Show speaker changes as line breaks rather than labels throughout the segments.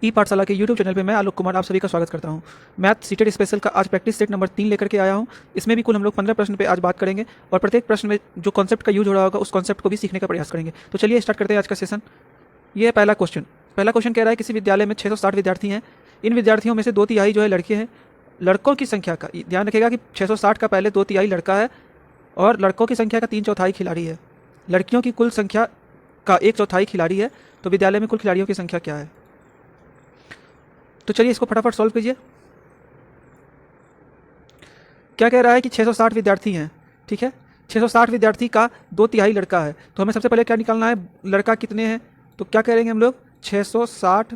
ई पाठशाला के YouTube channel पे मैं आलोक कुमार आप सभी का स्वागत करता हूं। मैथ सीटेड स्पेशल का आज प्रैक्टिस सेट नंबर 3 लेकर के आया हूं। इसमें भी कुल हम लोग 15 प्रश्न पे आज बात करेंगे और प्रत्येक प्रश्न में जो कॉन्सेप्ट का यूज हो रहा होगा उस कॉन्सेप्ट को भी सीखने का प्रयास करेंगे। तो चलिए स्टार्ट करते हैं आज का सेशन। ये है पहला क्वेश्चन कह रहा है किसी विद्यालय में 660 विद्यार्थी हैं। इन विद्यार्थियों में से 2/3 जो है लड़के हैं। लड़कों की संख्या का ध्यान रखिएगा कि 660 का पहले 2/3 लड़का है और लड़कों की संख्या का 3/4 खिलाड़ी है। लड़कियों की कुल संख्या का 1/4 खिलाड़ी है। तो विद्यालय में कुल खिलाड़ियों की संख्या क्या है? तो चलिए इसको फटाफट सॉल्व कीजिए। क्या कह रहा है कि 660 विद्यार्थी हैं, ठीक है। 660 विद्यार्थी का 2/3 लड़का है, तो हमें सबसे पहले क्या निकालना है, लड़का कितने हैं। तो क्या करेंगे हम लोग, 660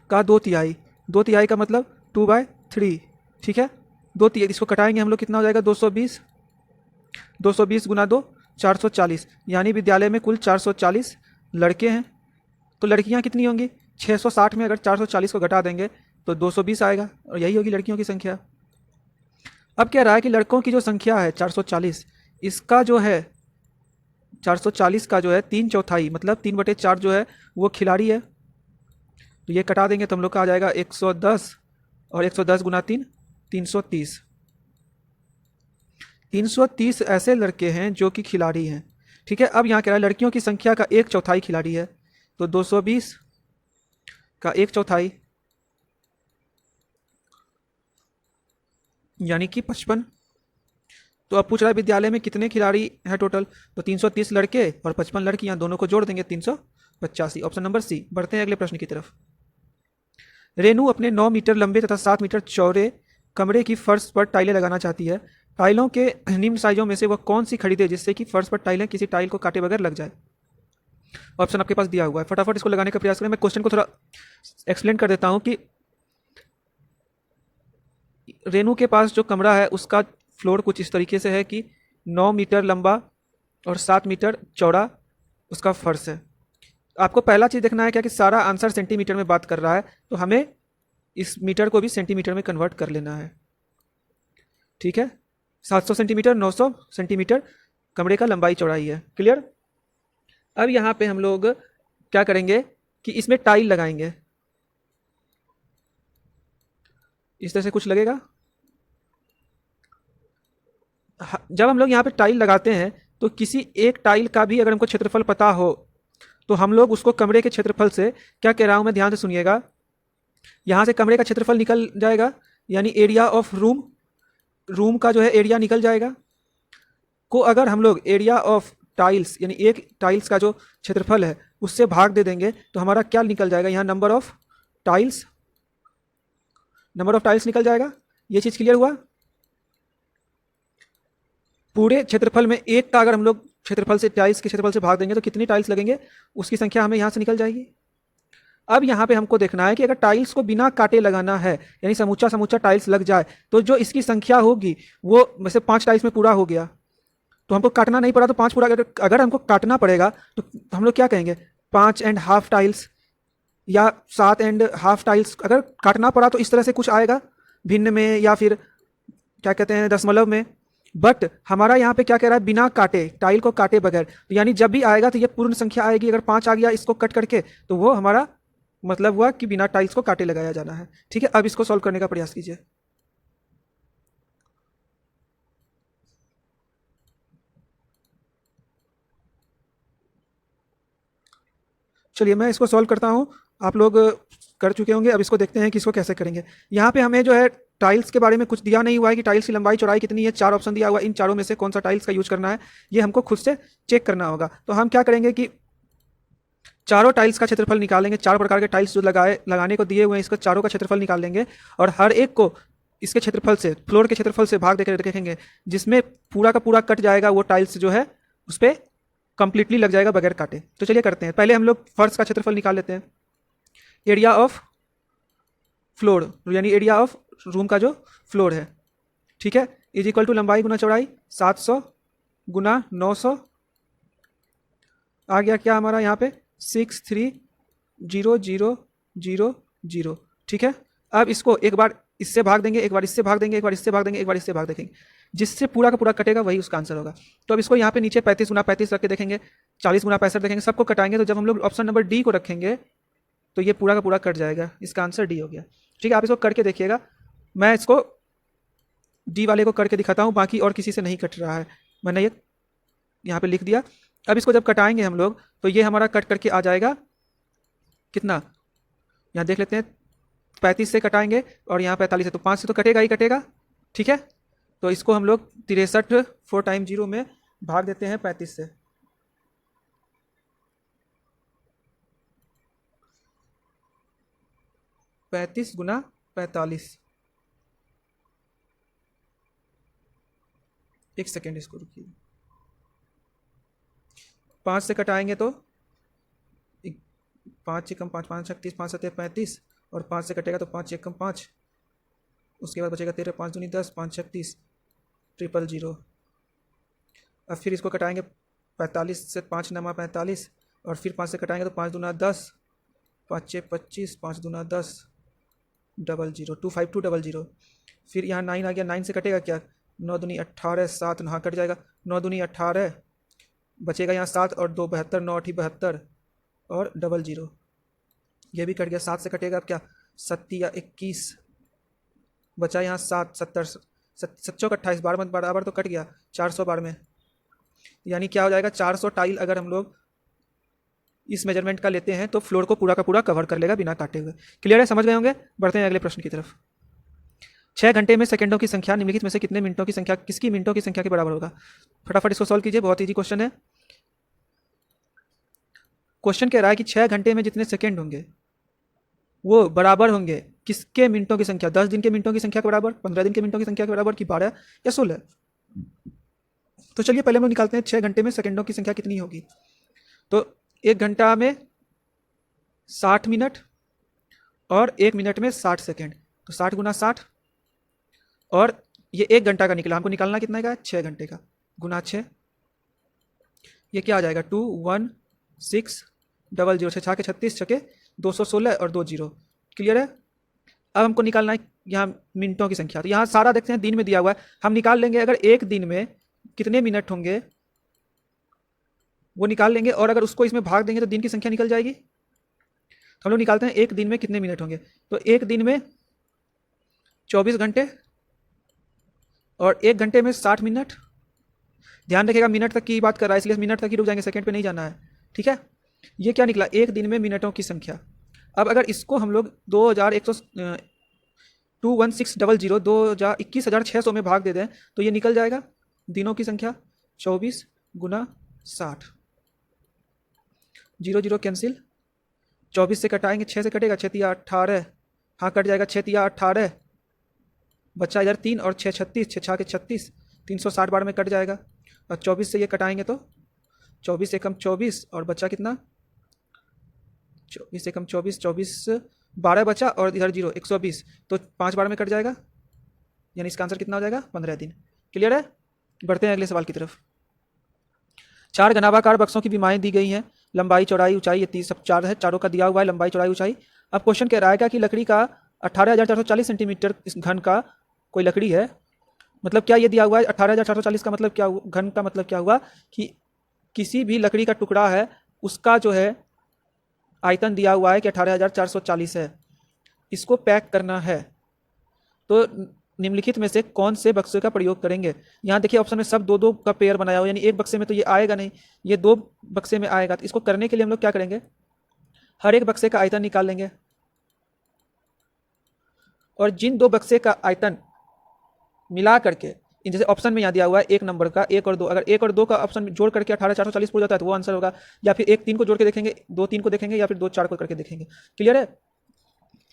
का 2/3, 2/3 का मतलब 2/3, ठीक है। 2/3 इसको कटाएंगे हम लोग, कितना हो जाएगा 220, 220 गुना 2 440, यानी विद्यालय में कुल 440 लड़के हैं। तो लड़कियां कितनी होंगी, 660 में अगर 440 को घटा देंगे तो 220 आएगा और यही होगी लड़कियों की संख्या। अब कह रहा है कि लड़कों की जो संख्या है 440, इसका जो है 440 का जो है 3/4 मतलब 3/4 जो है वो खिलाड़ी है। तो ये कटा देंगे तो हम लोग का आ जाएगा 110 और 110 गुना 3 330। 330 ऐसे लड़के हैं जो कि खिलाड़ी हैं, ठीक है। अब यहाँ कह रहा है लड़कियों की संख्या का 1/4 खिलाड़ी है, तो 220 का 1/4 यानी कि 55। तो अब पूछ रहा है विद्यालय में कितने खिलाड़ी हैं टोटल, तो 330 लड़के और 55 लड़कियां, दोनों को जोड़ देंगे 385। Option number C. बढ़ते हैं अगले प्रश्न की तरफ। रेनू अपने 9 मीटर लंबे तथा 7 मीटर चौड़े कमरे की फर्श पर टाइलें लगाना चाहती है। टाइलों के निम्न साइजों में से वह कौन सी खरीदे जिससे कि फर्श पर टाइलें किसी टाइल को काटे बगैर लग जाए। ऑप्शन आपके पास दिया हुआ है, फटाफट इसको लगाने का प्रयास करें। मैं क्वेश्चन को थोड़ा एक्सप्लेन कर देता हूं कि रेनू के पास जो कमरा है उसका फ्लोर कुछ इस तरीके से है कि 9 मीटर लंबा और 7 मीटर चौड़ा उसका फर्श है। आपको पहला चीज़ देखना है क्या कि सारा आंसर सेंटीमीटर में बात कर रहा है, तो हमें इस मीटर को भी सेंटीमीटर में कन्वर्ट कर लेना है, ठीक है। 700 सेंटीमीटर 900 सेंटीमीटर कमरे का लंबाई चौड़ाई है, क्लियर। अब यहाँ पे हम लोग क्या करेंगे कि इसमें टाइल लगाएंगे, इस तरह से कुछ लगेगा। जब हम लोग यहाँ पे टाइल लगाते हैं तो किसी एक टाइल का भी अगर हमको क्षेत्रफल पता हो तो हम लोग उसको कमरे के क्षेत्रफल से, क्या कह रहा हूँ मैं ध्यान से सुनिएगा, यहाँ से कमरे का क्षेत्रफल निकल जाएगा, यानी एरिया ऑफ रूम का जो है एरिया निकल जाएगा को अगर हम लोग एरिया ऑफ टाइल्स यानी एक टाइल्स का जो क्षेत्रफल है उससे भाग दे देंगे तो हमारा क्या निकल जाएगा, यहाँ नंबर ऑफ टाइल्स निकल जाएगा। ये चीज़ क्लियर हुआ। पूरे क्षेत्रफल में एक का अगर हम लोग क्षेत्रफल से टाइल्स के क्षेत्रफल से भाग देंगे तो कितनी टाइल्स लगेंगे उसकी संख्या हमें यहाँ से निकल जाएगी। अब यहाँ पे हमको देखना है कि अगर टाइल्स को बिना काटे लगाना है, यानी समूचा टाइल्स लग जाए, तो जो इसकी संख्या होगी वो वैसे 5 टाइल्स में पूरा हो गया, तो हमको काटना नहीं पड़ा तो 5 पूरा। अगर हमको काटना पड़ेगा तो हम लोग क्या कहेंगे, 5.5 टाइल्स या 7.5 टाइल्स। अगर काटना पड़ा तो इस तरह से कुछ आएगा भिन्न में या फिर क्या कहते हैं दशमलव में। बट हमारा यहाँ पे क्या कह रहा है, बिना काटे, टाइल को काटे बगैर, तो यानी जब भी आएगा तो ये पूर्ण संख्या आएगी। अगर 5 आ गया इसको कट करके तो वो हमारा मतलब हुआ कि बिना टाइल्स को काटे लगाया जाना है, ठीक है। अब इसको सॉल्व करने का प्रयास कीजिए। चलिए मैं इसको सॉल्व करता हूँ, आप लोग कर चुके होंगे। अब इसको देखते हैं कि इसको कैसे करेंगे। यहाँ पे हमें जो है टाइल्स के बारे में कुछ दिया नहीं हुआ है कि टाइल्स की लंबाई चौड़ाई कितनी है। 4 ऑप्शन दिया हुआ है, इन चारों में से कौन सा टाइल्स का यूज करना है ये हमको खुद से चेक करना होगा। तो हम क्या करेंगे कि चारों टाइल्स का क्षेत्रफल निकालेंगे। 4 प्रकार के टाइल्स जो लगाने को दिए हुए हैं, इसका चारों का क्षेत्रफल निकाल लेंगे और हर एक को इसके क्षेत्रफल से, फ्लोर के क्षेत्रफल से भाग देकर देखेंगे, जिसमें पूरा का पूरा कट जाएगा वो टाइल्स जो है उस पर कंप्लीटली लग जाएगा बगैर काटे। तो चलिए करते हैं। पहले हम लोग फर्श का क्षेत्रफल निकाल लेते हैं। एरिया ऑफ फ्लोर यानी एरिया ऑफ रूम का जो फ्लोर है, ठीक है, इज इक्वल टू लंबाई गुना चौड़ाई 700 गुना 900 आ गया क्या हमारा यहाँ पे 630000, ठीक है। अब इसको एक बार इससे भाग देंगे, एक बार इससे भाग देंगे, एक बार इससे भाग देंगे, एक बार इससे भाग देंगे, जिससे पूरा का पूरा कटेगा वही उसका आंसर होगा। तो अब इसको यहाँ पे नीचे 35 गुना 35 रख के देखेंगे, 40 गुना 65 देखेंगे, सबको कटाएंगे। तो जब हम लोग ऑप्शन नंबर डी को रखेंगे तो ये पूरा का पूरा कट जाएगा। इसका आंसर डी हो गया। ठीक है, आप इसको करके देखिएगा। मैं इसको डी वाले को करके दिखाता हूँ, बाकी और किसी से नहीं कट रहा है। मैंने ये यहाँ पे लिख दिया। अब इसको जब कटाएंगे हम लोग तो ये हमारा कट करके आ जाएगा कितना, यहाँ देख लेते हैं। 35 से कटाएंगे और यहाँ 45 है, तो 5 से तो कटेगा ही कटेगा। ठीक है, तो इसको हम लोग 63 4 टाइम 0 में भाग देते हैं 35 से। पैंतीस गुना 45, एक सेकेंड इसको रुकिए। 5 से कटाएंगे तो 5 एकम 5 5 36 5 7 35, और 5 से कटेगा तो 5 एकम 5, उसके बाद बचेगा 13 5 दूनी 10 5 36 000। अब फिर इसको कटाएंगे 45 से, 5 नमा 45, और फिर 5 से कटाएंगे तो 5 दूना 10 5 6 25 5 दूना 10 00 25200। फिर यहाँ 9 आ गया, 9 से कटेगा क्या, 9 दूनी 18 7 यहाँ कट जाएगा, 9 दूनी 18, बचेगा यहाँ 7 और 2 72, 9 8 72 और 00, ये भी कट गया। 7 से कटेगा अब क्या, 7 या 21, बचा यहाँ 7 70 7 चौक 28, बराबर तो कट गया 400 बार में। यानी क्या हो जाएगा, 400 टाइल अगर हम लोग इस मेजरमेंट का लेते हैं तो फ्लोर को पूरा का पूरा कवर कर लेगा बिना काटे हुए। क्लियर है, समझ गए होंगे। बढ़ते हैं अगले प्रश्न की तरफ। 6 घंटे में सेकंडों की संख्या निम्नलिखित में से कितने मिनटों की संख्या, किसकी मिनटों की संख्या के बराबर होगा। फटाफट इसको सॉल्व कीजिए, बहुत ईजी क्वेश्चन है। क्वेश्चन कह रहा है कि 6 घंटे में जितने सेकंड होंगे वो बराबर होंगे किसके मिनटों की संख्या, 10 दिन के मिनटों की संख्या के बराबर, 15 दिन के मिनटों की संख्या के बराबर, कि 12 या 16। तो चलिए पहले हम लोग निकालते हैं 6 घंटे में सेकंडों की संख्या कितनी होगी। तो 1 घंटा में 60 मिनट और 1 मिनट में 60 सेकेंड, तो 60 गुना 60, और ये 1 घंटा का निकला, हमको निकालना कितना का, 6 घंटे का, गुना 6, ये क्या आ जाएगा 21600, 6 के 36, 6 के 216 और 2 जीरो। क्लियर है। अब हमको निकालना है यहाँ मिनटों की संख्या। तो यहाँ सारा देखते हैं दिन में दिया हुआ है, हम निकाल लेंगे अगर एक दिन में कितने मिनट होंगे वो निकाल लेंगे, और अगर उसको इसमें भाग देंगे तो दिन की संख्या निकल जाएगी। तो हम लोग निकालते हैं एक दिन में कितने मिनट होंगे। तो एक दिन में 24 घंटे और 1 घंटे में 60 मिनट। ध्यान रखिएगा मिनट तक की बात कर रहा है, इसलिए मिनट तक ही रुक जाएंगे, सेकंड पे नहीं जाना है। ठीक है, ये क्या निकला, एक दिन में मिनटों की संख्या। अब अगर इसको हम लोग 21,600 में भाग दे दें तो ये निकल जाएगा दिनों की संख्या 24 गुना 60, 0 0 कैंसिल, 24 से कटाएंगे, 6 से कटेगा, 6 या 18, हाँ कट जाएगा, 6 या 18, बच्चा इधर 3 और 6 36, 6 के 36, 360 बार में कट जाएगा। और 24 से ये कटाएंगे तो 24 एकम 24, और बच्चा कितना, 24 एकम 24, 24 12 बचा, और इधर 0 120, तो 5 बार में कट जाएगा, यानी इसका आंसर कितना हो जाएगा, 15 दिन। क्लियर है। बढ़ते हैं अगले सवाल की तरफ। 4 घनाभाकार बक्सों की बीमाएं दी गई हैं, लंबाई चौड़ाई ऊंचाई ये 30 सब 4 है, चारों का दिया हुआ है लंबाई चौड़ाई ऊंचाई। अब क्वेश्चन कह रहा है क्या कि लकड़ी का 18,440 सेंटीमीटर इस घन का कोई लकड़ी है, मतलब क्या ये दिया हुआ है 18,440 का मतलब क्या, घन का मतलब क्या हुआ कि किसी भी लकड़ी का टुकड़ा है उसका जो है आयतन दिया हुआ है कि 18,440 है, इसको पैक करना है, तो निम्नलिखित में से कौन से बक्से का प्रयोग करेंगे। यहाँ देखिए ऑप्शन में सब 2-2 का पेयर बनाया हुआ, यानी एक बक्से में तो ये आएगा नहीं, ये 2 बक्से में आएगा। तो इसको करने के लिए हम लोग क्या करेंगे, हर एक बक्से का आयतन निकाल लेंगे, और जिन 2 बक्से का आयतन मिला करके, जैसे ऑप्शन में यहाँ दिया हुआ है 1 नंबर का 1 और 2, अगर 1 और 2 का ऑप्शन जोड़ करके 18,440 पूरा जाता है तो वो आंसर होगा, या फिर 1 3 को जोड़ के देखेंगे, 2 3 को देखेंगे, या फिर 2 4 को करके देखेंगे। क्लियर है,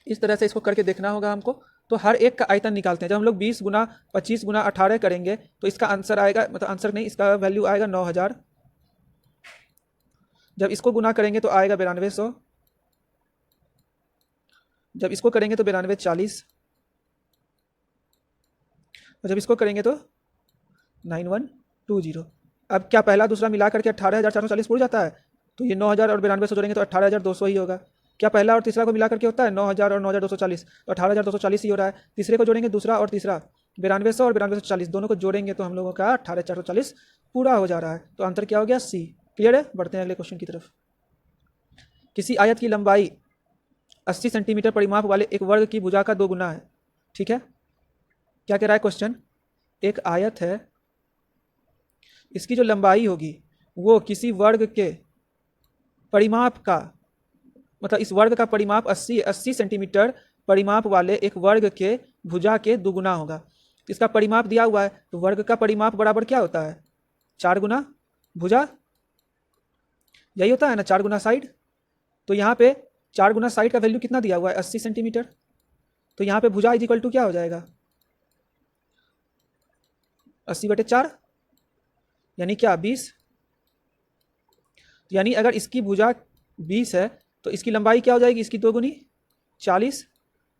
इस तरह से इसको करके देखना होगा हमको। तो हर एक का आयतन निकालते हैं। जब हम लोग 20 गुना 25 गुना 18 करेंगे तो इसका आंसर आएगा, मतलब आंसर नहीं, इसका वैल्यू आएगा 9,000। जब इसको गुना करेंगे तो आएगा 9200, जब इसको करेंगे तो 9240, और जब इसको करेंगे तो 9120। अब क्या पहला दूसरा मिला करके 18,440 पूरा जाता है, तो ये 9,000 और 9200 जोड़ेंगे तो 18,200 ही होगा। क्या पहला और तीसरा को मिला करके होता है 9,000 और 9,240, तो 18,240 ही हो रहा है। तीसरे को जोड़ेंगे दूसरा और तीसरा, 9200 और 9240 दोनों को जोड़ेंगे तो हम लोगों का 18,440 पूरा हो जा रहा है। तो आंसर क्या हो गया, सी। क्लियर है। बढ़ते हैं अगले क्वेश्चन की तरफ। किसी आयत की लंबाई 80 सेंटीमीटर परिमाप वाले एक वर्ग की भुजा का 2 गुना है। ठीक है, क्या कह रहा है क्वेश्चन, एक आयत है, इसकी जो लंबाई होगी वो किसी वर्ग के परिमाप का, मतलब इस वर्ग का परिमाप 80 सेंटीमीटर परिमाप वाले एक वर्ग के भुजा के 2 गुना होगा। इसका परिमाप दिया हुआ है, तो वर्ग का परिमाप बराबर क्या होता है, 4 गुना भुजा, यही होता है ना, 4 गुना साइड। तो यहाँ पे 4 गुना साइड का वैल्यू कितना दिया हुआ है, 80 सेंटीमीटर। तो यहाँ पे भुजा इज इक्वल टू क्या हो जाएगा, 80/4 यानी क्या, 20। यानी अगर इसकी भुजा 20 है तो इसकी लंबाई क्या हो जाएगी, इसकी 2 गुनी 40,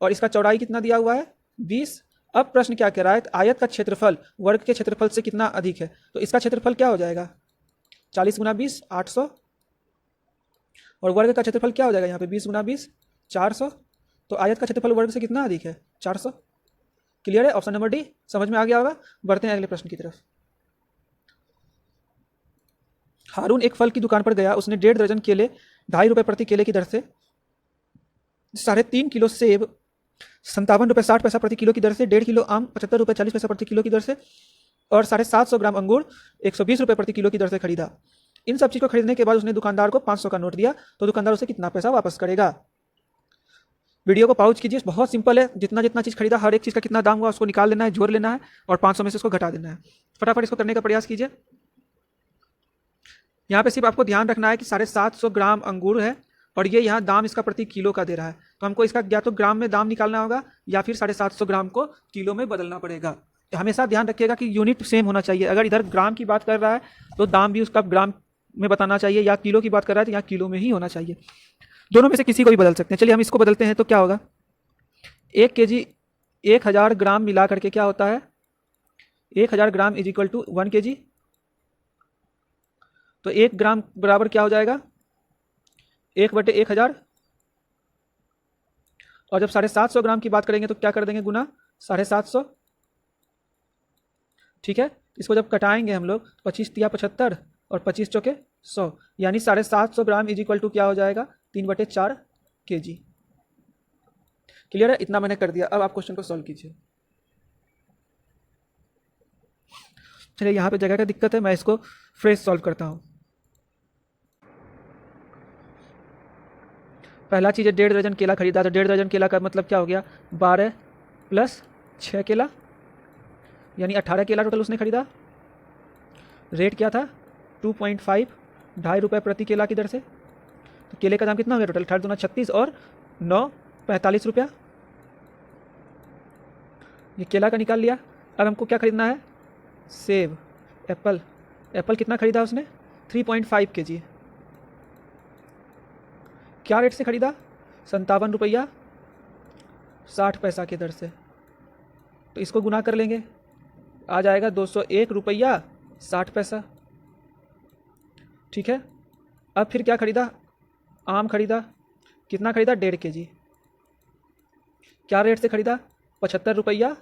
और इसका चौड़ाई कितना दिया हुआ है, 20। अब प्रश्न क्या कह रहा है, आयत का क्षेत्रफल वर्ग के क्षेत्रफल से कितना अधिक है, तो इसका क्षेत्रफल क्या हो जाएगा, 40 गुना 20 800, और वर्ग का क्षेत्रफल क्या हो जाएगा यहाँ पे, 20 गुना 20 400। तो आयत का क्षेत्रफल वर्ग से कितना अधिक है, 400। क्लियर है, ऑप्शन नंबर डी समझ में आ गया होगा। बढ़ते हैं अगले प्रश्न की तरफ। हारून एक फल की दुकान पर गया, उसने 1.5 दर्जन केले 2.5 रुपये प्रति केले की दर से, 3.5 किलो सेब 57 रुपये 60 पैसा प्रति किलो की दर से, 1.5 किलो आम 75 रुपये 40 पैसा प्रति किलो की दर से, और 750 ग्राम अंगूर 120 रुपये प्रति किलो की दर से खरीदा। इन सब चीज़ को खरीदने के बाद उसने दुकानदार को 500 का नोट दिया, तो दुकानदार उसे कितना पैसा वापस करेगा। वीडियो को पॉज कीजिए, बहुत सिंपल है, जितना जितना चीज़ खरीदा हर एक चीज़ का कितना दाम हुआ उसको निकाल लेना है, जोड़ लेना है, और 500 में से उसको घटा देना है। फटाफट इसको करने का प्रयास कीजिए। यहाँ पे सिर्फ आपको ध्यान रखना है कि 750 ग्राम अंगूर है, और ये यहाँ दाम इसका प्रति किलो का दे रहा है, तो हमको इसका या तो ग्राम में दाम निकालना होगा या फिर 750 ग्राम को किलो में बदलना पड़ेगा। हमेशा ध्यान रखिएगा कि यूनिट सेम होना चाहिए। अगर इधर ग्राम की बात कर रहा है तो दाम भी उसका ग्राम में बताना चाहिए, या किलो की बात कर रहा है तो यहाँ किलो में ही होना चाहिए। दोनों में से किसी को भी बदल सकते हैं। चलिए हम इसको बदलते हैं, तो क्या होगा, 1 kg 1000 ग्राम मिला करके क्या होता है, 1000 gram is equal to 1 kg। तो 1 ग्राम बराबर क्या हो जाएगा, 1/1000, और जब 750 ग्राम की बात करेंगे तो क्या कर देंगे, गुना 750। ठीक है, इसको जब कटाएंगे हम लोग, 25 तिया 75 और 25 चौके 100, यानी 750 ग्राम इज इक्वल टू क्या हो जाएगा, 3/4 kg। क्लियर है, इतना मैंने कर दिया। अब आप क्वेश्चन को सॉल्व कीजिए। चलिए यहाँ पे जगह का दिक्कत है, मैं इसको फ्रेश सॉल्व करता हूँ। पहला चीज़ है 1.5 दर्जन केला खरीदा, तो 1.5 दर्जन केला का मतलब क्या हो गया, 12 + 6 केला, यानी 18 केला टोटल उसने खरीदा। रेट क्या था, 2.5 2.5 रुपये प्रति केला की दर से। तो केले का दाम कितना हो गया टोटल, 18 दूना 36 और 9 45 रुपया। ये केला का निकाल लिया। अब हमको क्या खरीदना है, सेब, एप्पल। एप्पल कितना खरीदा उसने, 3.5 kg। क्या रेट से खरीदा, 57 रुपया 60 पैसा की दर से। तो इसको गुना कर लेंगे, आ जाएगा 201 रुपया 60 पैसा। ठीक है, अब फिर क्या खरीदा, आम खरीदा। कितना खरीदा, 1.5 kg। क्या रेट से खरीदा, 75 रुपया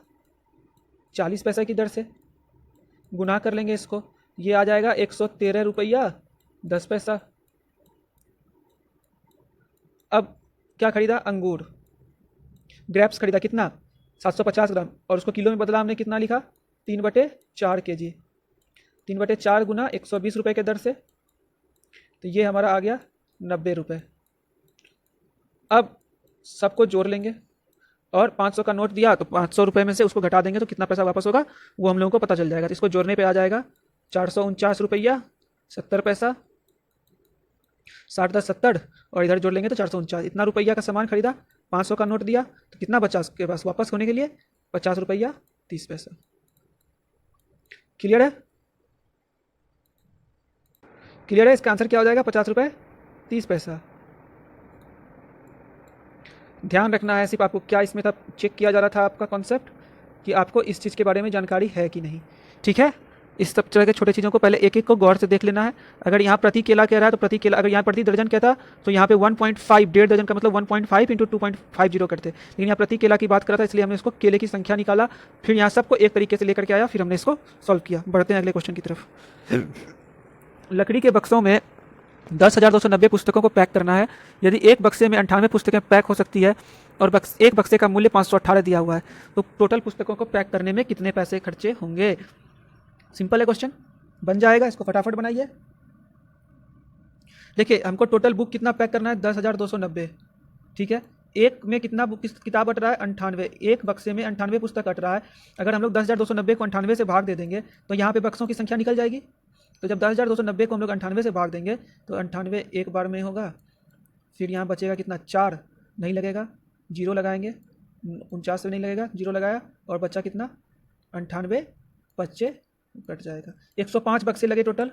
40 पैसा की दर से। गुना कर लेंगे इसको, ये आ जाएगा 113 रुपया 10 पैसा। अब क्या खरीदा, अंगूर, ग्रेप्स खरीदा, कितना, 750 ग्राम, और उसको किलो में बदला हमने, कितना लिखा, 3/4 kg। 3/4 गुना 120 रुपये के दर से, तो ये हमारा आ गया 90 रुपये। अब सबको जोड़ लेंगे, और 500 का नोट दिया तो 500 रुपये में से उसको घटा देंगे तो कितना पैसा वापस होगा वो हम लोगों को पता चल जाएगा। तो इसको जोड़ने पे आ जाएगा 449 रुपया 70 पैसा। 60 10 70, और इधर जोड़ लेंगे तो 449। इतना रुपया का सामान खरीदा, 500 का नोट दिया, तो कितना बचा उसके पास वापस होने के लिए, 50 रुपया 30 पैसा। क्लियर है, क्लियर है, इसका आंसर क्या हो जाएगा, 50 रुपये 30 पैसा। ध्यान रखना है सिर्फ आपको, क्या इसमें था, चेक किया जा रहा था आपका कॉन्सेप्ट कि आपको इस चीज़ के बारे में जानकारी है कि नहीं। ठीक है, इस सब तरह के छोटे चीज़ों को पहले एक एक को गौर से देख लेना है। अगर यहाँ प्रति केला कह रहा है तो प्रति केला, अगर यहाँ प्रति दर्जन कहता तो यहाँ पे 1.5, 1.5 दर्जन का मतलब 1.5 × 2.50 करते, लेकिन यहाँ प्रति केला की बात कर रहा था, इसलिए हमने इसको केले की संख्या निकाला, फिर यहाँ सबको एक तरीके से लेकर के आया, फिर हमने इसको सॉल्व किया। बढ़ते हैं अगले क्वेश्चन की तरफ। लकड़ी के बक्सों में 10,290 पुस्तकों को पैक करना है। यदि एक बक्से में 98 पुस्तकें पैक हो सकती है और एक बक्से का मूल्य 518 दिया हुआ है, तो टोटल पुस्तकों को पैक करने में कितने पैसे खर्चे होंगे? सिंपल है क्वेश्चन, बन जाएगा, इसको फटाफट बनाइए। देखिए हमको टोटल बुक कितना पैक करना है, 10,290, ठीक है। एक में कितना किताब अट रहा है, 98। एक बक्से में 98 पुस्तक अट रहा है। अगर हम लोग 10,290 को 98 से भाग दे देंगे तो यहाँ पे बक्सों की संख्या निकल जाएगी। तो जब 10,290 को हम लोग 98 से भाग देंगे तो 98 एक बार में होगा, फिर यहाँ बचेगा कितना, 4 नहीं लगेगा, 0 लगाएंगे, 49 से नहीं लगेगा, 0 लगाया, और बच्चा कितना, 98 बच्चे कट जाएगा। 105 बक्से लगे टोटल।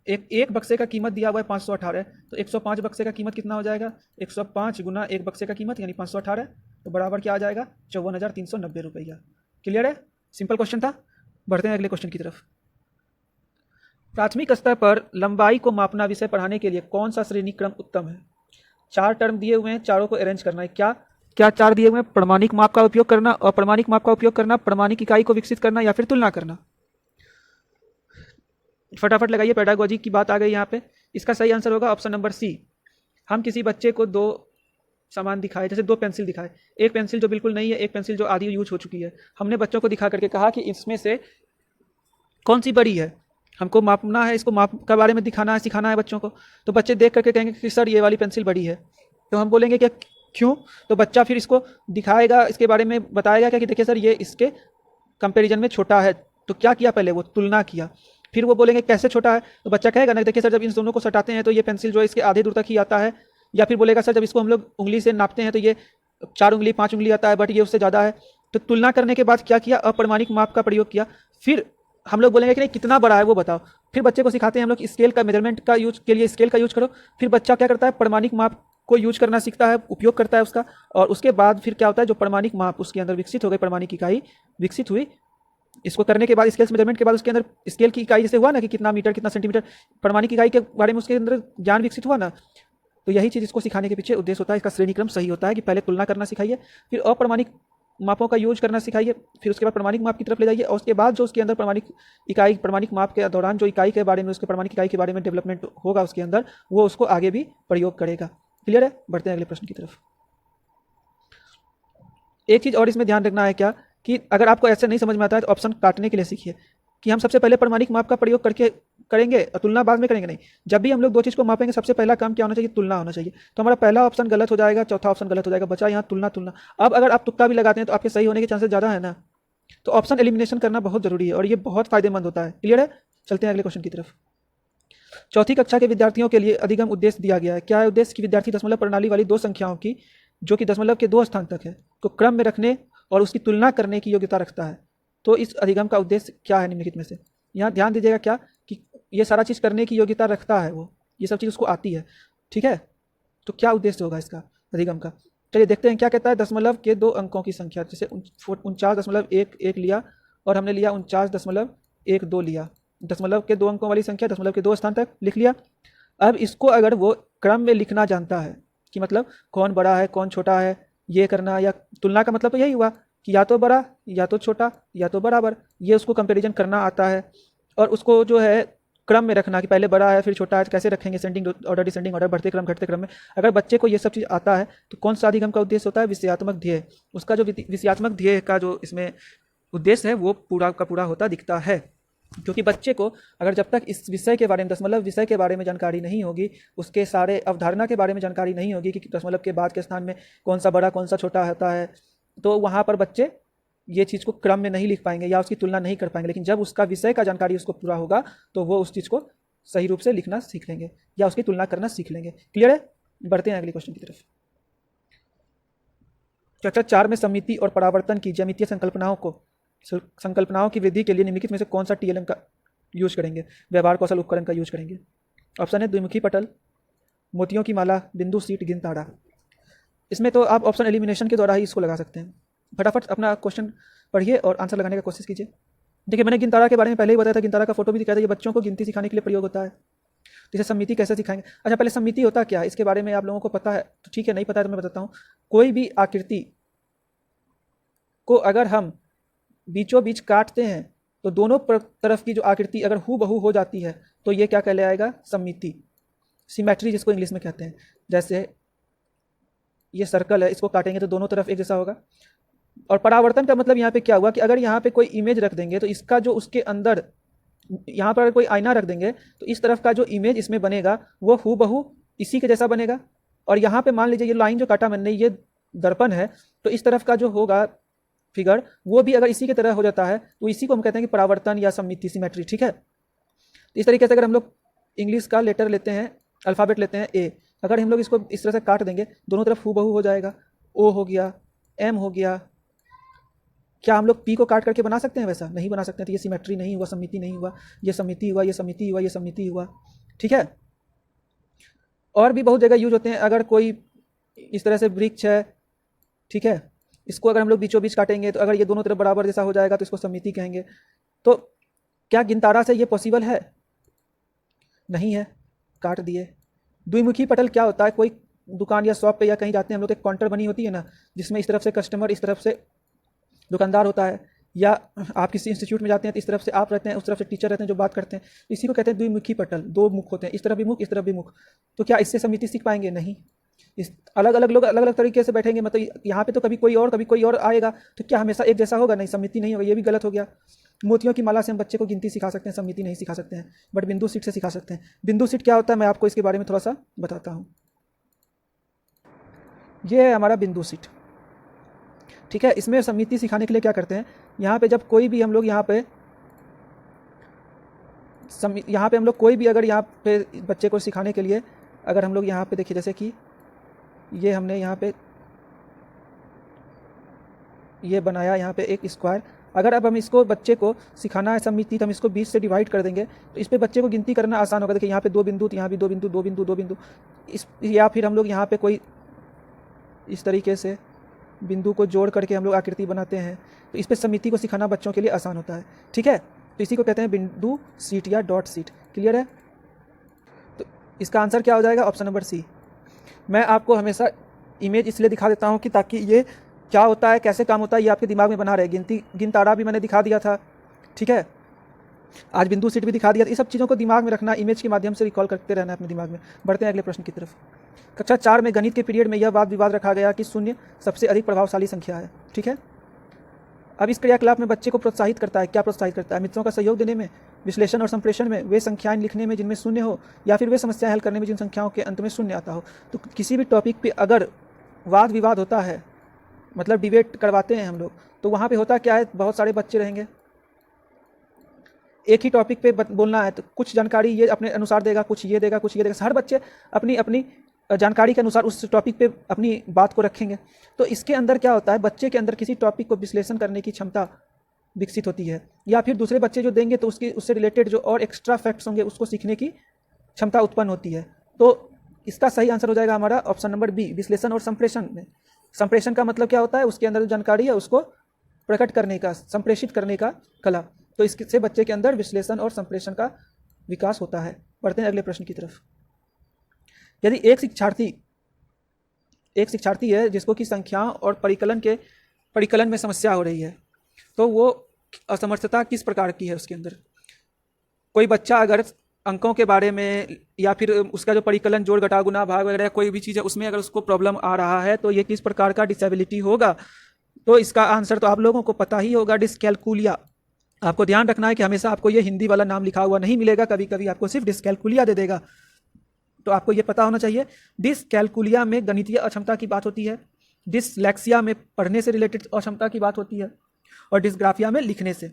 एक बक्से का कीमत दिया हुआ है 518, तो 105 बक्से का कीमत कितना हो जाएगा, 105 गुना एक बक्से का कीमत यानी 518, तो बराबर क्या आ जाएगा, 54,390 रुपया। क्लियर है, सिंपल क्वेश्चन था। बढ़ते हैं अगले क्वेश्चन की तरफ। प्राथमिक स्तर पर लंबाई को मापना विषय पढ़ाने के लिए कौन सा श्रेणी क्रम उत्तम है? 4 टर्म दिए हुए हैं, चारों को अरेंज करना है। क्या क्या 4 दिए हुए हैं? प्रमाणिक माप का उपयोग करना, अप्रमाणिक माप का उपयोग करना, प्रमाणिक इकाई को विकसित करना, या फिर तुलना करना। फटाफट लगाइए, पेडागोजी की बात आ गई यहाँ पे। इसका सही आंसर होगा ऑप्शन नंबर सी। हम किसी बच्चे को 2 सामान दिखाए, जैसे 2 पेंसिल दिखाए, एक पेंसिल जो बिल्कुल नहीं है, एक पेंसिल जो आधी यूज हो चुकी है। हमने बच्चों को दिखा करके कहा कि इसमें से कौन सी बड़ी है, हमको मापना है, इसको माप के बारे में दिखाना है, सिखाना है बच्चों को। तो बच्चे देख करके कहेंगे कि सर ये वाली पेंसिल बड़ी है, तो हम बोलेंगे कि क्यों? तो बच्चा फिर इसको दिखाएगा, इसके बारे में बताएगा क्या कि देखिए सर ये इसके कंपैरिजन में छोटा है। तो क्या किया, पहले वो तुलना किया, फिर वो बोलेंगे कैसे छोटा है, तो बच्चा कहेगा ना देखिए सर जब इन दोनों को सटाते हैं तो ये पेंसिल जो है इसके आधे दूर तक ही आता है। या फिर बोलेगा सर जब इसको हम लोग उंगली से नापते हैं तो ये 4 उंगली 5 उंगली आता है, बट ये उससे ज़्यादा है। तो तुलना करने के बाद क्या किया, अप्रमाणिक माप का प्रयोग किया। फिर हम लोग बोलेंगे कि नहीं कितना बड़ा है वो बताओ। फिर बच्चे को सिखाते हैं हम लोग स्केल का, मेजरमेंट का यूज के लिए स्केल का यूज करो। फिर बच्चा क्या करता है, प्रमाणिक माप को यूज करना सीखता है, उपयोग करता है उसका। और उसके बाद फिर क्या होता है, जो प्रमाणिक माप उसके अंदर विकसित हो गई, प्रमाणिक इकाई विकसित हुई, इसको करने के बाद स्केल्स मेजरमेंट के बाद उसके अंदर स्केल की इकाई जैसे हुआ ना कि कितना मीटर कितना सेंटीमीटर, प्रमाणिक इकाई के बारे में उसके अंदर ज्ञान विकसित हुआ ना। तो यही चीज़ इसको सिखाने के पीछे उद्देश्य होता है। इसका श्रेणी क्रम सही होता है कि पहले तुलना करना सिखाइए, फिर अप्रमाणिक मापों का यूज करना सिखाइए, फिर उसके बाद प्रमाणिक माप की तरफ ले जाइए, और उसके बाद जो उसके अंदर प्रमाणिक माप के दौरान जो इकाई के बारे में, उसके प्रमाणिक इकाई के बारे में डेवलपमेंट होगा उसके अंदर, वो उसको आगे भी प्रयोग करेगा। क्लियर है, बढ़ते हैं अगले प्रश्न की तरफ। एक चीज़ और इसमें ध्यान रखना है क्या कि अगर आपको ऐसे नहीं समझ में आता है तो ऑप्शन काटने के लिए सीखिए कि हम सबसे पहले प्रमाणिक माप का प्रयोग करके करेंगे और तुलना बाद में करेंगे। नहीं, जब भी हम लोग 2 चीज़ को मापेंगे सबसे पहला काम क्या होना चाहिए, तुलना होना चाहिए। तो हमारा पहला ऑप्शन गलत हो जाएगा, चौथा ऑप्शन गलत हो जाएगा, बचा यहाँ तुलना। अब अगर आप तुक्का भी लगाते हैं तो आपके सही होने के चांसेस ज़्यादा है ना। तो ऑप्शन एलिमिनेशन करना बहुत जरूरी है और ये बहुत फायदेमंद होता है। क्लियर है, चलते हैं अगले क्वेश्चन की तरफ। चौथी कक्षा के विद्यार्थियों के लिए अधिगम उद्देश्य दिया गया है। क्या है उद्देश्य? कि विद्यार्थी दशमलव प्रणाली वाली 2 संख्याओं की, जो कि दशमलव के 2 स्थान तक है, को क्रम में रखने और उसकी तुलना करने की योग्यता रखता है। तो इस अधिगम का उद्देश्य क्या है निम्नलिखित में से? यहाँ ध्यान दीजिएगा क्या कि ये सारा चीज़ करने की योग्यता रखता है, वो ये सब चीज़ उसको आती है। ठीक है, तो क्या उद्देश्य होगा इसका अधिगम का? चलिए देखते हैं क्या कहता है। दशमलव के 2 अंकों की संख्या, जैसे 49.11 लिया और हमने लिया 49.12 लिया। दशमलव के 2 अंकों वाली संख्या दशमलव के 2 स्थान तक लिख लिया। अब इसको अगर वो क्रम में लिखना जानता है कि मतलब कौन बड़ा है कौन छोटा है, ये करना, या तुलना का मतलब तो यही हुआ कि या तो बड़ा या तो छोटा या तो बराबर, ये उसको कंपैरिजन करना आता है। और उसको जो है क्रम में रखना कि पहले बड़ा है फिर छोटा है, कैसे रखेंगे, सेंडिंग ऑर्डर डिसेंडिंग ऑर्डर, बढ़ते क्रम घटते क्रम में। अगर बच्चे को ये सब चीज़ आता है तो कौन सा अधिगम का उद्देश्य होता है? विषयात्मक ध्येय। उसका जो विषयात्मक ध्येय का जो इसमें उद्देश्य है वो पूरा का पूरा होता दिखता है। क्योंकि बच्चे को अगर जब तक इस विषय के बारे में, दशमलव विषय के बारे में जानकारी नहीं होगी, उसके सारे अवधारणा के बारे में जानकारी नहीं होगी कि दशमलव के बाद के स्थान में कौन सा बड़ा कौन सा छोटा होता है, तो वहाँ पर बच्चे ये चीज़ को क्रम में नहीं लिख पाएंगे या उसकी तुलना नहीं कर पाएंगे। लेकिन जब उसका विषय का जानकारी उसको पूरा होगा तो वो उस चीज़ को सही रूप से लिखना सीख लेंगे या उसकी तुलना करना सीख लेंगे। क्लियर है, बढ़ते हैं अगले क्वेश्चन की तरफ। कक्षा 4 में समिति और परावर्तन की ज्यामितीय संकल्पनाओं की वृद्धि के लिए निम्नलिखित में से कौन सा टीएलएम का यूज करेंगे, व्यवहार कौशल उपकरण का यूज करेंगे? ऑप्शन है द्विमुखी पटल, मोतियों की माला, बिंदु सीट, गिन ताड़ा। इसमें तो आप ऑप्शन एलिमिनेशन के द्वारा ही इसको लगा सकते हैं। फटाफट अपना क्वेश्चन पढ़िए और आंसर लगाने का कोशिश कीजिए। देखिए मैंने गिन ताड़ा के बारे में पहले ही बताया था, गिन ताड़ा का फोटो भी दिखाया था। ये बच्चों को गिनती सिखाने के लिए प्रयोग होता है। जैसे समिति कैसे सिखाएंगे? अच्छा, पहले समिति होता क्या है इसके बारे में आप लोगों को पता है तो ठीक है, नहीं पता है तो मैं बताता हूँ। कोई भी आकृति को अगर हम बीचों बीच काटते हैं तो दोनों तरफ की जो आकृति अगर हूबहू हो जाती है तो ये क्या कहलाएगा? सममिति। सिमेट्री जिसको इंग्लिश में कहते हैं। जैसे ये सर्कल है, इसको काटेंगे तो दोनों तरफ एक जैसा होगा। और परावर्तन का मतलब यहाँ पे क्या हुआ कि अगर यहाँ पे कोई इमेज रख देंगे तो इसका जो उसके अंदर यहाँ पर अगर कोई आईना रख देंगे तो इस तरफ का जो इमेज इसमें बनेगा वो हूबहू इसी के जैसा बनेगा। और यहाँ पे मान लीजिए ये लाइन जो काटा मैंने ये दर्पण है, तो इस तरफ का जो होगा फिगर वो भी अगर इसी की तरह हो जाता है तो इसी को हम कहते हैं कि परावर्तन या सममिति, सिमेट्री। ठीक है, इस तरीके से अगर हम लोग इंग्लिश का लेटर लेते हैं, अल्फ़ाबेट लेते हैं ए, अगर हम लोग इसको इस तरह से काट देंगे दोनों तरफ हूबहू हो जाएगा। ओ हो गया, एम हो गया। क्या हम लोग पी को काट करके बना सकते हैं? वैसा नहीं बना सकते हैं। तो ये सिमेट्री नहीं हुआ, सममिति नहीं हुआ, ये सममिति हुआ, ये सममिति हुआ, ये सममिति हुआ। ठीक है, और भी बहुत जगह यूज होते हैं। अगर कोई इस तरह से वृक्ष है, ठीक है, इसको अगर हम लोग बीचों बीच काटेंगे तो अगर ये दोनों तरफ बराबर जैसा हो जाएगा तो इसको सममिति कहेंगे। तो क्या गिनतारा से ये पॉसिबल है? नहीं है, काट दिए। द्विमुखी पटल क्या होता है? कोई दुकान या शॉप पे या कहीं जाते हैं हम लोग, एक काउंटर बनी होती है ना, जिसमें इस तरफ से कस्टमर, इस तरफ से दुकानदार होता है। या आप किसी इंस्टीट्यूट में जाते हैं तो इस तरफ से आप रहते हैं, उस तरफ से टीचर रहते हैं जो बात करते हैं। इसी को कहते हैं द्विमुखी पटल, दो मुख होते हैं, इस तरफ भी मुख, इस तरफ भी मुख। तो क्या इससे सममिति सीख पाएंगे? नहीं। इस अलग अलग लोग अलग अलग तरीके से बैठेंगे, मतलब यहाँ पे तो कभी कोई और कभी कोई और आएगा, तो क्या हमेशा एक जैसा होगा? नहीं, सममिति नहीं होगा। ये भी गलत हो गया। मोतियों की माला से हम बच्चे को गिनती सिखा सकते हैं, सममिति नहीं सिखा सकते हैं, बट बिंदु सीट से सिखा सकते हैं। बिंदु सीट क्या होता है मैं आपको इसके बारे में थोड़ा सा बताता हूँ। ये है हमारा बिंदु सीट। ठीक है, इसमें सममिति सिखाने के लिए क्या करते हैं, यहाँ पे जब कोई भी हम लोग यहाँ पे हम लोग कोई भी अगर यहाँ पे बच्चे को सिखाने के लिए अगर हम लोग यहाँ पे देखिए, जैसे कि ये हमने यहाँ पे ये बनाया यहाँ पे एक स्क्वायर। अगर अब हम इसको बच्चे को सिखाना है सममिति तो हम इसको 20 से डिवाइड कर देंगे तो इस पे बच्चे को गिनती करना आसान होगा। देखिए यहाँ पे 2 बिंदु, तो यहाँ भी 2 बिंदु, 2 बिंदु, 2 बिंदु, इस या फिर हम लोग यहाँ पे कोई इस तरीके से बिंदु को जोड़ करके हम लोग आकृति बनाते हैं, तो इस पे सममिति को सिखाना बच्चों के लिए आसान होता है। ठीक है, तो इसी को कहते हैं बिंदु सीट या डॉट सीट। क्लियर है? तो इसका आंसर क्या हो जाएगा? Option number C. मैं आपको हमेशा इमेज इसलिए दिखा देता हूँ कि ताकि ये क्या होता है, कैसे काम होता है, ये आपके दिमाग में बना रहे। गिनतारा भी मैंने दिखा दिया था। ठीक है, आज बिंदु सीट भी दिखा दिया। ये सब चीज़ों को दिमाग में रखना, इमेज के माध्यम से रिकॉल करते रहना अपने दिमाग में। बढ़ते हैं अगले प्रश्न की तरफ। कक्षा 4 में गणित के पीरियड में यह वाद विवाद रखा गया कि शून्य सबसे अधिक प्रभावशाली संख्या है। ठीक है, अब इस क्रियाकलाप में बच्चे को प्रोत्साहित करता है। क्या प्रोत्साहित करता है? मित्रों का सहयोग देने में, विश्लेषण और संप्रेषण में, वे संख्याएं लिखने में जिनमें शून्य हो, या फिर वे समस्याएं हल करने में जिन संख्याओं के अंत में शून्य आता हो। तो किसी भी टॉपिक पे अगर वाद विवाद होता है, मतलब डिबेट करवाते हैं हम लोग, तो वहाँ पे होता क्या है, बहुत सारे बच्चे रहेंगे, एक ही टॉपिक पे बोलना है तो कुछ जानकारी ये अपने अनुसार देगा, कुछ ये देगा, कुछ ये देगा। हर बच्चे अपनी अपनी जानकारी के अनुसार उस टॉपिक पे अपनी बात को रखेंगे। तो इसके अंदर क्या होता है, बच्चे के अंदर किसी टॉपिक को विश्लेषण करने की क्षमता विकसित होती है, या फिर दूसरे बच्चे जो देंगे तो उससे रिलेटेड जो और एक्स्ट्रा फैक्ट्स होंगे उसको सीखने की क्षमता उत्पन्न होती है। तो इसका सही आंसर हो जाएगा हमारा ऑप्शन नंबर बी, विश्लेषण और संप्रेषण में। संप्रेषण का मतलब क्या होता है, उसके अंदर जो जानकारी है उसको प्रकट करने का, संप्रेषित करने का कला। तो इससे बच्चे के अंदर विश्लेषण और संप्रेषण का विकास होता है। बढ़ते हैं अगले प्रश्न की तरफ। यदि एक शिक्षार्थी है जिसको कि संख्याओं और परिकलन में समस्या हो रही है, तो वो असमर्थता किस प्रकार की है उसके अंदर? कोई बच्चा अगर अंकों के बारे में या फिर उसका जो परिकलन, जोड़ घटाव गुणा भाग वगैरह कोई भी चीज़ है उसमें अगर उसको प्रॉब्लम आ रहा है तो ये किस प्रकार का डिसेबिलिटी होगा? तो इसका आंसर तो आप लोगों को पता ही होगा, डिस्कैलकुलिया। आपको ध्यान रखना है कि हमेशा आपको ये हिंदी वाला नाम लिखा हुआ नहीं मिलेगा, कभी कभी आपको सिर्फ डिस्कैलकुलिया दे देगा। तो आपको ये पता होना चाहिए, डिस्कैलकुलिया में गणितीय अक्षमता की बात होती है, डिसलेक्सिया में पढ़ने से रिलेटेड अक्षमता की बात होती है, और डिस्ग्राफिया में लिखने से।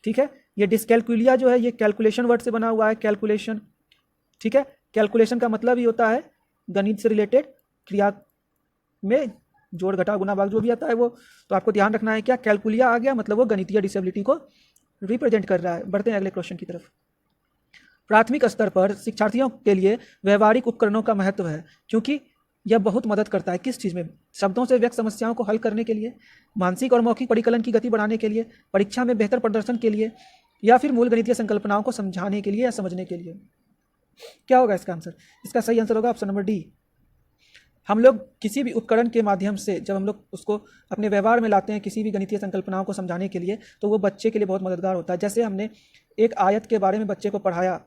ठीक है, ये डिस्कैलकुलिया जो है ये कैलकुलेशन वर्ड से बना हुआ है, कैलकुलेशन। ठीक है, कैलकुलेशन का मतलब ही होता है गणित से रिलेटेड क्रिया में जोड़ घटाव गुणा भाग जो भी आता है वो। तो आपको ध्यान रखना है क्या कैलकुलिया आ गया मतलब वो गणितीय डिसेबिलिटी को रिप्रेजेंट कर रहा है। बढ़ते हैं अगले क्वेश्चन की तरफ। प्राथमिक स्तर पर शिक्षार्थियों के लिए व्यवहारिक उपकरणों का महत्व है क्योंकि यह बहुत मदद करता है किस चीज़ में? शब्दों से व्यक्त समस्याओं को हल करने के लिए, मानसिक और मौखिक परिकलन की गति बढ़ाने के लिए, परीक्षा में बेहतर प्रदर्शन के लिए, या फिर मूल गणितीय संकल्पनाओं को समझाने के लिए या समझने के लिए। क्या होगा इसका आंसर? इसका सही आंसर होगा ऑप्शन नंबर डी। हम लोग किसी भी उपकरण के माध्यम से जब हम लोग उसको अपने व्यवहार में लाते हैं किसी भी गणितीय संकल्पनाओं को समझाने के लिए, तो वो बच्चे के लिए बहुत मददगार होता है। जैसे हमने एक आयत के बारे में बच्चे को पढ़ाया,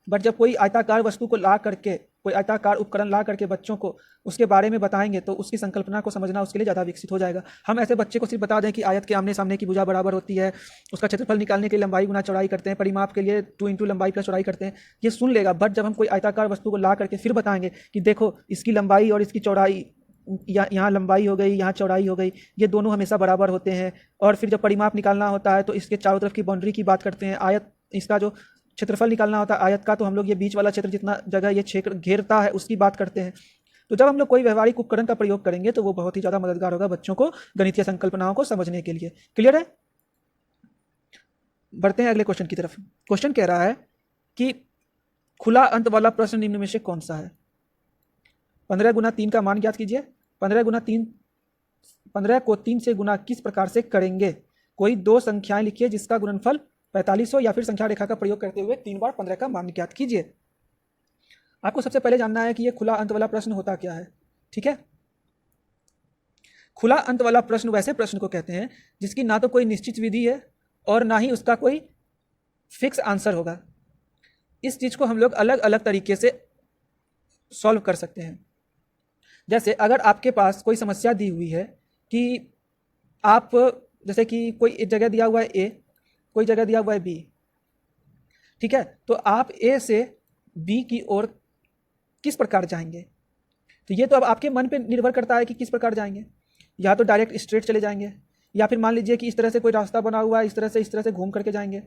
बट जब कोई आयताकार वस्तु को ला करके, कोई आयताकार उपकरण ला करके बच्चों को उसके बारे में बताएंगे तो उसकी संकल्पना को समझना उसके लिए ज़्यादा विकसित हो जाएगा। हम ऐसे बच्चे को सिर्फ बता दें कि आयत के आमने सामने की भुजा बराबर होती है, उसका क्षेत्रफल निकालने के लिए लंबाई गुना चौड़ाई करते हैं, परिमाप के लिए 2 इंटू लंबाई प्लस चौड़ाई करते हैं, ये सुन लेगा। बट जब हम कोई आयताकार वस्तु को ला करके फिर बताएंगे कि देखो इसकी लंबाई और इसकी चौड़ाई, यहाँ लंबाई हो गई, यहाँ चौड़ाई हो गई, ये दोनों हमेशा बराबर होते हैं, और फिर जब परिमाप निकालना होता है तो इसके चारों तरफ की बाउंड्री की बात करते हैं, आयत इसका जो क्षेत्रफल निकालना होता है आयत का, तो हम लोग ये बीच वाला क्षेत्र जितना जगह ये क्षेत्र घेरता है उसकी बात करते हैं। तो जब हम लोग कोई व्यवहारिक उपकरण का प्रयोग करेंगे तो वो बहुत ही ज़्यादा मददगार होगा बच्चों को गणितीय संकल्पनाओं को समझने के लिए। क्लियर है? बढ़ते हैं अगले क्वेश्चन की तरफ। क्वेश्चन कह रहा है कि खुला अंत वाला प्रश्न निम्न में से कौन सा है? 15 गुना 3 का मान ज्ञात कीजिए। 15 को 3 से गुना किस प्रकार से करेंगे? कोई दो संख्याएं लिखिए जिसका गुणनफल 45 हो, या फिर संख्या रेखा का प्रयोग करते हुए 3 बार 15 का मान ज्ञात कीजिए। आपको सबसे पहले जानना है कि यह खुला अंत वाला प्रश्न होता क्या है। ठीक है, खुला अंत वाला प्रश्न वैसे प्रश्न को कहते हैं जिसकी ना तो कोई निश्चित विधि है और ना ही उसका कोई फिक्स आंसर होगा। इस चीज को हम लोग अलग अलग तरीके से सॉल्व कर सकते हैं। जैसे अगर आपके पास कोई समस्या दी हुई है कि आप, जैसे कि कोई एक जगह दिया हुआ है ए, कोई जगह दिया हुआ है बी, ठीक है, तो आप ए से बी की ओर किस प्रकार जाएंगे? तो ये तो अब आपके मन पे निर्भर करता है कि किस प्रकार जाएंगे। या तो डायरेक्ट स्ट्रेट चले जाएंगे, या फिर मान लीजिए कि इस तरह से कोई रास्ता बना हुआ है, इस तरह से घूम करके जाएंगे,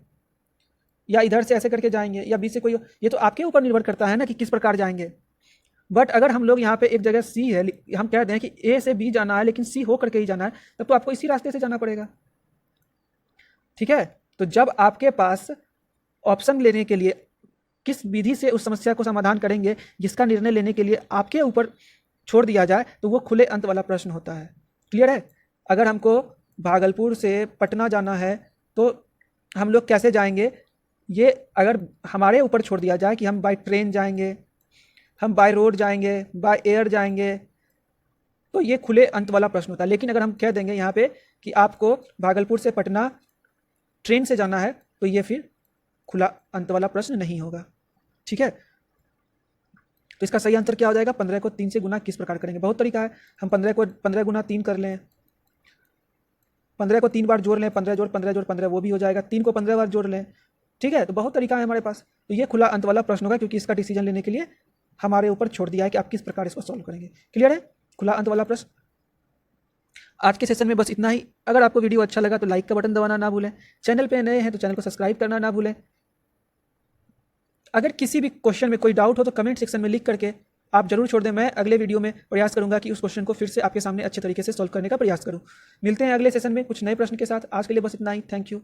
या इधर से ऐसे करके जाएंगे, या बी से कोई, ये तो आपके ऊपर निर्भर करता है ना कि किस प्रकार जाएंगे। बट अगर हम लोग यहाँ पे एक जगह सी है, हम कह दें कि ए से बी जाना है लेकिन सी हो करके ही जाना है, तब तो आपको इसी रास्ते से जाना पड़ेगा। ठीक है, तो जब आपके पास ऑप्शन लेने के लिए किस विधि से उस समस्या को समाधान करेंगे जिसका निर्णय लेने के लिए आपके ऊपर छोड़ दिया जाए, तो वो खुले अंत वाला प्रश्न होता है। क्लियर है? अगर हमको भागलपुर से पटना जाना है तो हम लोग कैसे जाएंगे, ये अगर हमारे ऊपर छोड़ दिया जाए कि हम बाय ट्रेन जाएंगे, हम बाय रोड जाएंगे, बाय एयर जाएंगे, तो ये खुले अंत वाला प्रश्न होता है। लेकिन अगर हम कह देंगे यहाँ पे कि आपको भागलपुर से पटना ट्रेन से जाना है, तो ये फिर खुला अंत वाला प्रश्न नहीं होगा। ठीक है, तो इसका सही आंसर क्या हो जाएगा? 15 को 3 से गुना किस प्रकार करेंगे? बहुत तरीका है। हम 15 गुना 3 कर लें, 15 को 3 बार जोड़ लें, 15 जोड़ 15 जोड़ 15 वो भी हो जाएगा, 3 को 15 बार जोड़ लें। ठीक है, तो बहुत तरीका है हमारे पास। तो ये खुला अंत वाला प्रश्न होगा क्योंकि इसका डिसीजन लेने के लिए हमारे ऊपर छोड़ दिया है कि आप किस प्रकार इसको सॉल्व करेंगे। क्लियर है? खुला अंत वाला प्रश्न। आज के सेशन में बस इतना ही। अगर आपको वीडियो अच्छा लगा तो लाइक का बटन दबाना ना भूलें। चैनल पे नए हैं तो चैनल को सब्सक्राइब करना ना भूलें। अगर किसी भी क्वेश्चन में कोई डाउट हो तो कमेंट सेक्शन में लिख करके आप जरूर छोड़ दें। मैं अगले वीडियो में प्रयास करूंगा कि उस क्वेश्चन को फिर से आपके सामने अच्छे तरीके से सॉल्व करने का प्रयास करूं। मिलते हैं अगले सेशन में कुछ नए प्रश्न के साथ। आज के लिए बस इतना ही। Thank you.